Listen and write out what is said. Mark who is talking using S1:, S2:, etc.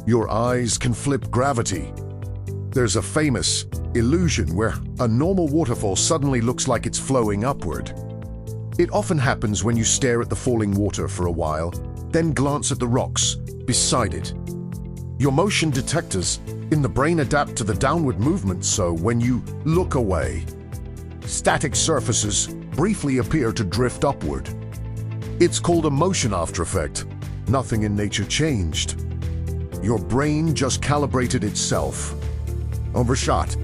S1: Your eyes can flip gravity. There's a famous illusion where a normal waterfall suddenly looks like it's flowing upward. It often happens when you stare at the falling water for a while, then glance at the rocks beside it. Your motion detectors in the brain adapt to the downward movement, so when you look away, static surfaces briefly appear to drift upward. It's called a motion aftereffect. Nothing in nature changed. Your brain just calibrated itself. Overshot.